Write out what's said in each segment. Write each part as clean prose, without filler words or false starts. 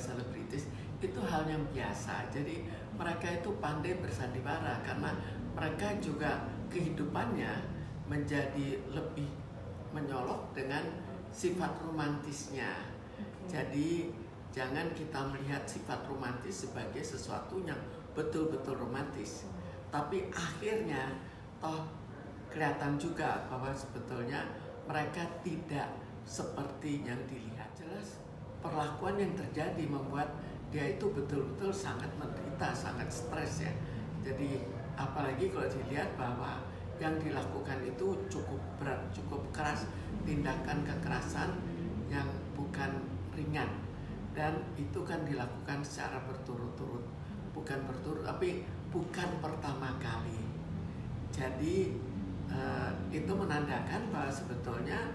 selebritis itu hal yang biasa. Jadi mereka itu pandai bersandiwara karena mereka juga kehidupannya menjadi lebih menyolok dengan sifat romantisnya. Jadi jangan kita melihat sifat romantis sebagai sesuatu yang betul-betul romantis. Tapi akhirnya toh kelihatan juga bahwa sebetulnya mereka tidak seperti yang dilihat. Jelas perlakuan yang terjadi membuat dia itu betul-betul sangat menderita, sangat stres ya. Jadi apalagi kalau dilihat bahwa yang dilakukan itu cukup berat, cukup keras, tindakan kekerasan yang bukan ringan, dan itu kan dilakukan secara berturut-turut, bukan berturut tapi bukan pertama kali. Jadi itu menandakan bahwa sebetulnya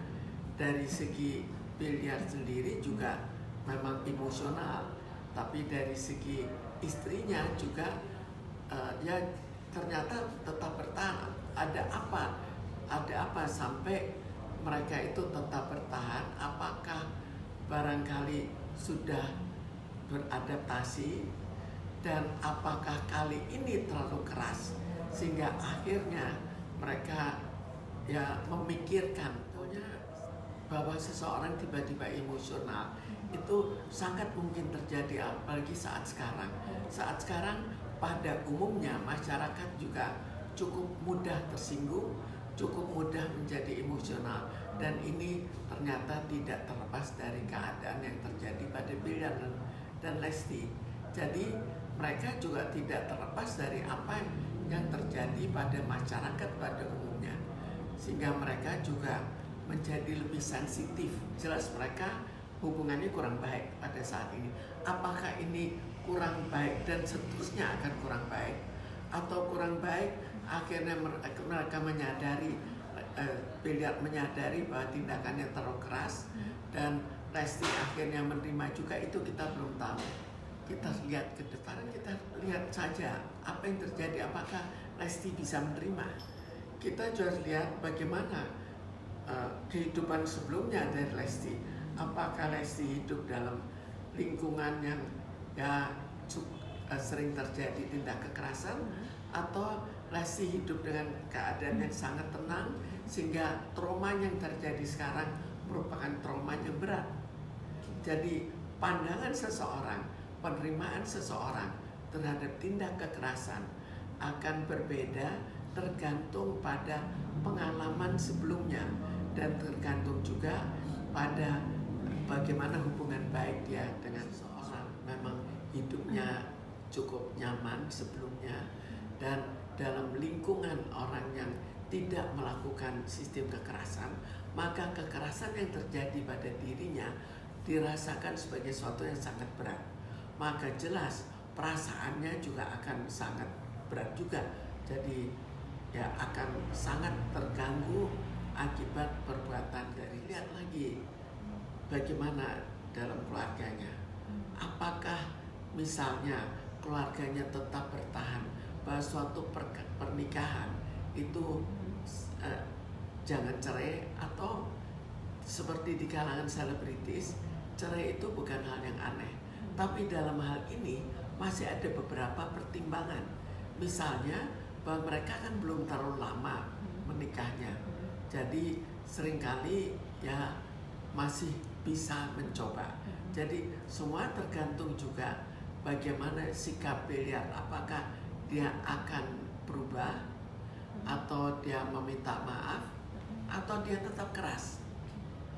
dari segi Billiard sendiri juga memang emosional, tapi dari segi istrinya juga ya ternyata tetap bertahan. Ada apa sampai mereka itu tetap bertahan? Apakah barangkali sudah beradaptasi, dan apakah kali ini terlalu keras sehingga akhirnya mereka ya memikirkan bahwa seseorang tiba-tiba emosional itu sangat mungkin terjadi, apalagi saat sekarang. Saat sekarang pada umumnya masyarakat juga cukup mudah tersinggung, cukup mudah menjadi emosional, dan ini ternyata tidak terlepas dari keadaan yang terjadi pada Billiard dan Lesti. Jadi mereka juga tidak terlepas dari apa yang terjadi pada masyarakat pada umumnya, sehingga mereka juga menjadi lebih sensitif. Jelas mereka hubungannya kurang baik pada saat ini. Apakah ini kurang baik dan seterusnya akan kurang baik, atau kurang baik akhirnya mereka menyadari, Billiard menyadari bahwa tindakannya terlalu keras dan Lesti akhirnya menerima juga, itu kita belum tahu. Kita lihat ke depan, kita lihat saja apa yang terjadi, apakah Lesti bisa menerima. Kita juga lihat bagaimana kehidupan sebelumnya dari Lesti. Apakah Lesti hidup dalam lingkungan yang ya sering terjadi tindak kekerasan, atau Lesti hidup dengan keadaan yang sangat tenang sehingga trauma yang terjadi sekarang merupakan trauma yang berat. Jadi pandangan seseorang, penerimaan seseorang terhadap tindak kekerasan akan berbeda tergantung pada pengalaman sebelumnya, dan tergantung juga pada bagaimana hubungan baik dia dengan seseorang. Memang hidupnya cukup nyaman sebelumnya, dan dalam lingkungan orang yang tidak melakukan sistem kekerasan, maka kekerasan yang terjadi pada dirinya dirasakan sebagai sesuatu yang sangat berat. Maka jelas perasaannya juga akan sangat berat juga. Jadi ya akan sangat terganggu akibat perbuatan dari. Lihat lagi bagaimana dalam keluarganya. Apakah misalnya keluarganya tetap bertahan bahwa suatu pernikahan itu jangan cerai, atau seperti di kalangan selebritis, cerai itu bukan hal yang aneh. Tapi dalam hal ini masih ada beberapa pertimbangan. Misalnya bahwa mereka kan belum terlalu lama menikahnya, jadi seringkali ya masih bisa mencoba. Jadi semua tergantung juga bagaimana sikap Billiard. Apakah dia akan berubah, atau dia meminta maaf, atau dia tetap keras.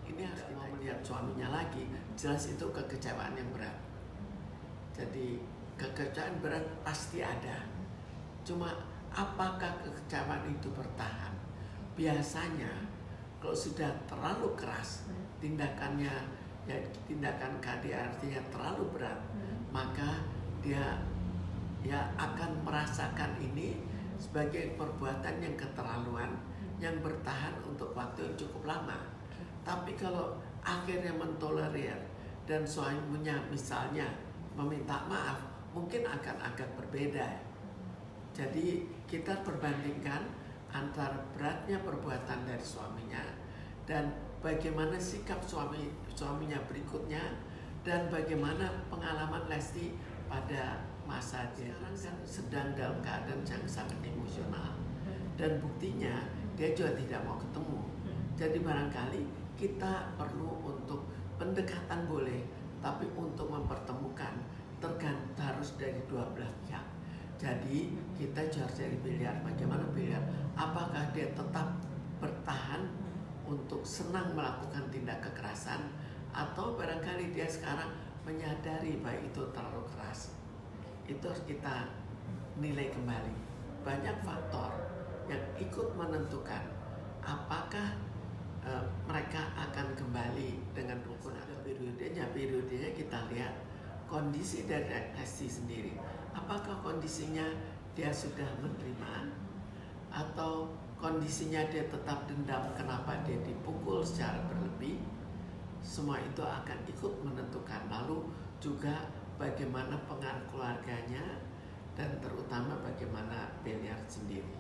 Ini harus kita melihat suaminya lagi. Jelas itu kekecewaan yang berat. Jadi kekecewaan berat pasti ada. Cuma apakah kekecewaan itu bertahan? Biasanya kalau sudah terlalu keras tindakannya, ya tindakan KDRT-nya terlalu berat, maka dia ya akan merasakan ini sebagai perbuatan yang keterlaluan yang bertahan untuk waktu yang cukup lama. Tapi kalau akhirnya mentolerir dan suaminya misalnya meminta maaf, mungkin akan agak berbeda. Jadi kita perbandingkan antara beratnya perbuatan dari suaminya dan bagaimana sikap suaminya berikutnya, dan bagaimana pengalaman Lesti pada masa dia sekarang kan sedang dalam keadaan yang sangat emosional, dan buktinya dia juga tidak mau ketemu. Jadi barangkali kita perlu untuk pendekatan boleh, tapi untuk mempertemukan harus dari dua belah pihak. Jadi kita harus cari pilihan, bagaimana pilihan, apakah dia tetap bertahan untuk senang melakukan tindak kekerasan, atau barangkali dia sekarang menyadari bahwa itu terlalu keras. Itu harus kita nilai kembali. Banyak faktor yang ikut menentukan apakah mereka akan kembali dengan rukun atau periodenya. Periodenya kita lihat kondisi dari Lesti sendiri. Apakah kondisinya dia sudah menerima, atau kondisinya dia tetap dendam kenapa dia dipukul secara berlebih. Semua itu akan ikut menentukan. Lalu juga bagaimana pengaruh keluarganya, dan terutama bagaimana Belliard sendiri.